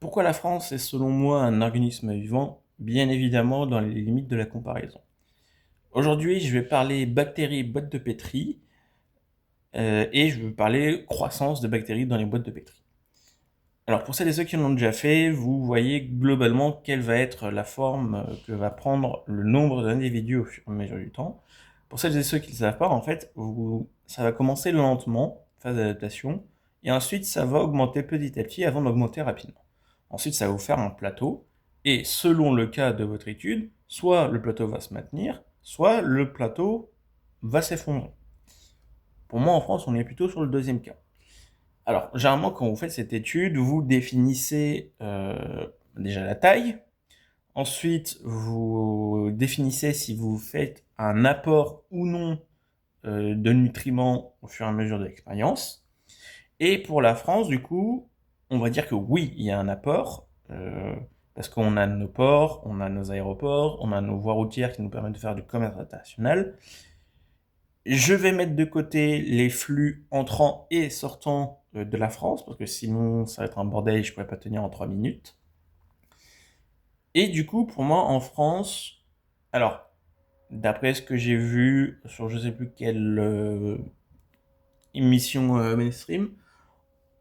Pourquoi la France est selon moi un organisme vivant? Bien évidemment dans les limites de la comparaison. Aujourd'hui, je vais parler bactéries boîtes de pétri et je vais parler croissance de bactéries dans les boîtes de pétri. Alors pour celles et ceux qui l'ont déjà fait, vous voyez globalement quelle va être la forme que va prendre le nombre d'individus au fur et à mesure du temps. Pour celles et ceux qui ne le savent pas, en fait, ça va commencer lentement, phase d'adaptation, et ensuite ça va augmenter petit à petit avant d'augmenter rapidement. Ensuite, ça va vous faire un plateau, et selon le cas de votre étude, soit le plateau va se maintenir, soit le plateau va s'effondrer. Pour moi, en France, on est plutôt sur le deuxième cas. Alors, généralement, quand vous faites cette étude, vous définissez déjà la taille. Ensuite, vous définissez si vous faites un apport ou non de nutriments au fur et à mesure de l'expérience. Et pour la France, du coup, on va dire que oui, il y a un apport, parce qu'on a nos ports, on a nos aéroports, on a nos voies routières qui nous permettent de faire du commerce international. Je vais mettre de côté les flux entrants et sortants de la France, parce que sinon ça va être un bordel et je ne pourrais pas tenir en 3 minutes. Et du coup, pour moi, en France, alors, d'après ce que j'ai vu sur je sais plus quelle émission mainstream,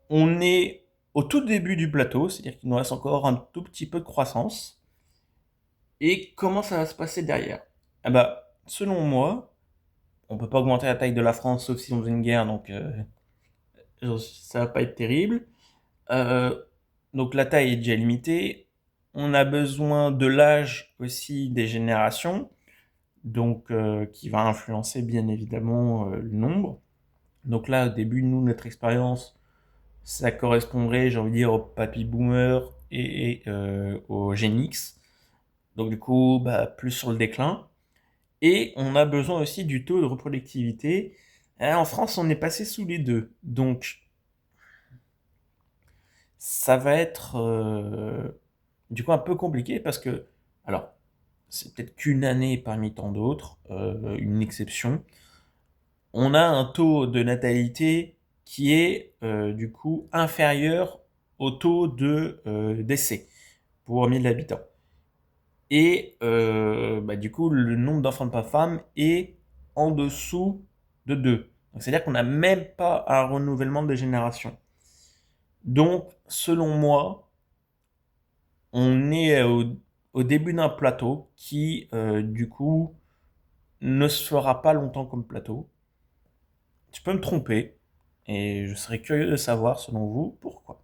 on est au tout début du plateau, c'est-à-dire qu'il nous reste encore un tout petit peu de croissance. Et comment ça va se passer derrière? Ah bah, selon moi, on peut pas augmenter la taille de la France sauf si on faisait une guerre, donc ça va pas être terrible. Euh, donc la taille est déjà limitée. On a besoin de l'âge aussi des générations, donc qui va influencer bien évidemment le nombre. Donc là, au début, nous, notre expérience, ça correspondrait, j'ai envie de dire, aux papy boomers et aux Gen X. Donc du coup, bah, plus sur le déclin. Et on a besoin aussi du taux de reproductivité. En France, on est passé sous les deux. Donc ça va être du coup un peu compliqué parce que, alors, c'est peut-être qu'une année parmi tant d'autres, une exception. On a un taux de natalité qui est du coup inférieur au taux de décès pour 1000 habitants. Et bah, du coup, le nombre d'enfants par femme est en dessous de 2. Donc, c'est-à-dire qu'on n'a même pas un renouvellement des générations. Donc, selon moi, on est au début d'un plateau qui, du coup, ne se fera pas longtemps comme plateau. Tu peux me tromper, et je serais curieux de savoir, selon vous, pourquoi.